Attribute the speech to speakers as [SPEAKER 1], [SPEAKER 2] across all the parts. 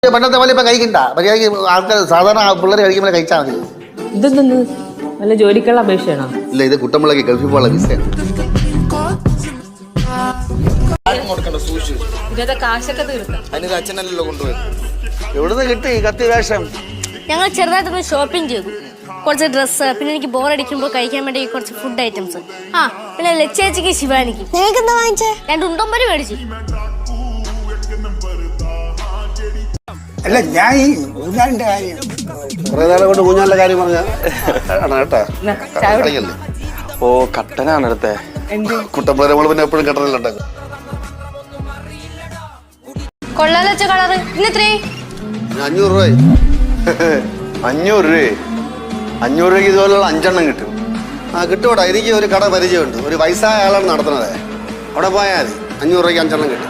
[SPEAKER 1] പണ്ടത്തെ പോലെ ഇപ്പൊ കഴിക്കണ്ട മര്യാദക്ക് ആൾക്കാർ സാധാരണ പിള്ളേർ കഴിക്കുമ്പോൾ കഴിച്ചാൽ മതി.
[SPEAKER 2] ഇതെന്തെന്ന് നല്ല ജോലിക്കുള്ള അപേക്ഷയാണോ?
[SPEAKER 1] ഇല്ല, ഇത് കുട്ടമ്പിള്ളക്ക് ഗൾഫിൽ പോകാനുള്ള വിസയാണ്.
[SPEAKER 2] കാശൊക്കെ തീർന്നു.
[SPEAKER 3] അതിന് അച്ഛനല്ലോ കൊണ്ടുപോയി.
[SPEAKER 1] എവിടുന്ന് കിട്ടി കത്തി വേഷം?
[SPEAKER 4] ഞങ്ങൾ ചെറുതായിട്ടൊന്ന് ഷോപ്പിംഗ് ചെയ്തു. കുറച്ച് ഡ്രസ്സ്, പിന്നെ എനിക്ക് ബോറടിക്കുമ്പോൾ കഴിക്കാൻ വേണ്ടി കുറച്ച് ഫുഡ് ഐറ്റംസ്. ആ പിന്നെ ലച്ചേച്ചിക്ക് ശിവാനിക്ക്. നിങ്ങൾക്ക് എന്താ വാങ്ങിച്ചേ? 2 ഉണ്ടമ്പരി മേടിച്ചു.
[SPEAKER 5] അല്ല ഞാൻ ഈ ഊഞ്ഞാലിന്റെ കാര്യം
[SPEAKER 1] കുറെ നാളെ കൊണ്ട് ഊഞ്ഞാലിന്റെ കാര്യം പറഞ്ഞാ കേട്ടാ.
[SPEAKER 3] ഓ കട്ടനാണ് എടുത്തേ.
[SPEAKER 1] കുട്ടമ്പിള്ളേരെ നമ്മൾ പിന്നെ എപ്പോഴും കട്ടനിലുണ്ടാക്കും.
[SPEAKER 4] കൊള്ളാലച്ച കളറ് ഇന്നെത്രേ?
[SPEAKER 1] 500 രൂപ.
[SPEAKER 3] 500 രൂപ? 500 രൂപയ്ക്ക് ഇതുപോലുള്ള 5 എണ്ണം കിട്ടും.
[SPEAKER 1] ആ കിട്ടൂടാ. എനിക്ക് ഒരു കട പരിചയമുണ്ട്. ഒരു വയസ്സായ ആളാണ് നടത്തുന്നത്. അവിടെ പോയാൽ മതി, 500 രൂപയ്ക്ക് 5 എണ്ണം കിട്ടും.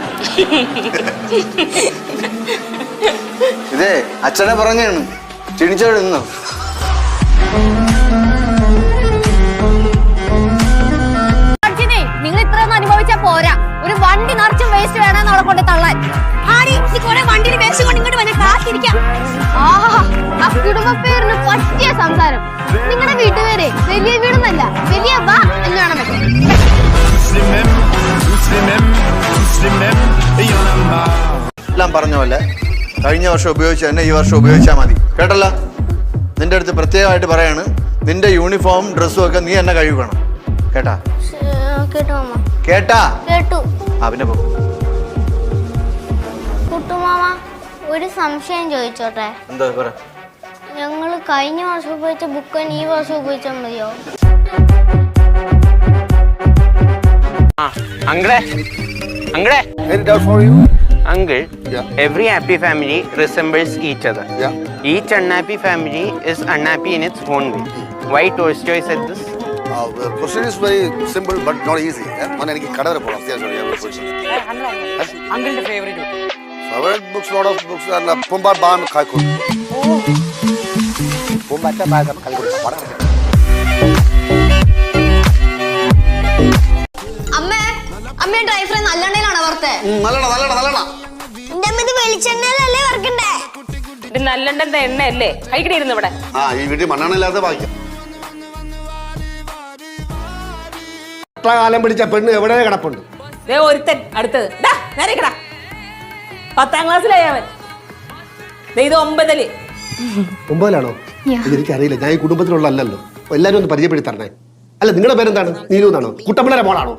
[SPEAKER 3] ഇതേ അച്ഛനെ പറഞ്ഞാണ് ക്ഷണിച്ചോട് നിന്നോ.
[SPEAKER 4] നിങ്ങൾ ഇത്രയൊന്നും അനുഭവിച്ചാ പോരാ. ഒരു വണ്ടി നിറച്ചും വേസ്റ്റ് വേണമെന്ന് അവളെ കൊണ്ട് തള്ളാൻ. വണ്ടിയിൽ വേസ്റ്റ് കൊണ്ട് ഇങ്ങോട്ട് വന്നെ കാത്തിരിക്കാം. ആ കുടുംബ പേരിന് പറ്റിയ സംസാരം. നിങ്ങളുടെ വീട്ടുപേരെ വലിയ വീടൊന്നല്ല, വലിയ വാ എന്ന് വേണം വെക്കാൻ.
[SPEAKER 3] എല്ലാം പറഞ്ഞ പോലെ കഴിഞ്ഞ വർഷം ഉപയോഗിച്ച തന്നെ ഈ വർഷം ഉപയോഗിച്ചാൽ മതി. കേട്ടല്ലോ, നിന്റെ അടുത്ത് പ്രത്യേകമായിട്ട് പറയാണ്, നിന്റെ യൂണിഫോം ഡ്രസ്സും ഒക്കെ നീ എന്നെ കഴുകണം. കേട്ടാ? കേട്ടാ?
[SPEAKER 4] കേട്ടു.
[SPEAKER 3] ആ പിന്നെ പോ.
[SPEAKER 4] കുട്ടുമാമ, ഒരു സംശയം ചോദിച്ചോട്ടെ?
[SPEAKER 3] എന്താ പറ.
[SPEAKER 4] ഞങ്ങള് കഴിഞ്ഞ വർഷം ഉപയോഗിച്ച ബുക്ക് ഈ വർഷം ഉപയോഗിച്ചാൽ മതിയോ?
[SPEAKER 6] Uncle, every happy family resembles each other. Each unhappy family is unhappy in its own way. Why Tolstoy said this?
[SPEAKER 1] Question is very simple but not easy. എനിക്ക് കട വരെ പോകണം.
[SPEAKER 2] അങ്കിളിന്റെ favourite
[SPEAKER 1] Favorite books, lot of books are Pumbar Ban Kaikur. Pumbata Ban Kaikur.
[SPEAKER 4] അമ്മ dry fry നല്ലെണ്ണയിലാണോ വറുത്തേ?
[SPEAKER 1] നല്ലണ.
[SPEAKER 4] ഇത് വെളിച്ചെണ്ണയിലല്ലേ വറുക്കണ്ടേ?
[SPEAKER 2] ഇത് നല്ലെണ്ണ എണ്ണയല്ലേ കഴിക്കണിരുന്നു ഇവിടെ.
[SPEAKER 1] ഈ വീട്ടിൽ മണ്ണെണ്ണയില്ലാത്ത ബാക്കി. കാലം പിടിച്ച പെണ്ണ് എവിടെ കിടപ്പുണ്ട്?
[SPEAKER 2] ഒരുത്തൻ അടുത്തത് നേരക്കടാ. 10ാം ക്ലാസ്സിലായി അവൻ. ഇത് 9ല്.
[SPEAKER 1] 9ലാണോ? എനിക്കറിയില്ല, ഞാൻ ഈ കുടുംബത്തിലുള്ള അല്ലല്ലോ. എല്ലാരും ഒന്ന് പരിചയപ്പെടുത്തി തരണേ. അല്ല, നിങ്ങളുടെ പേരെന്താണ്? നീലു എന്നാണോ? കുട്ടമ്പിള്ളേരെ മോളാണോ?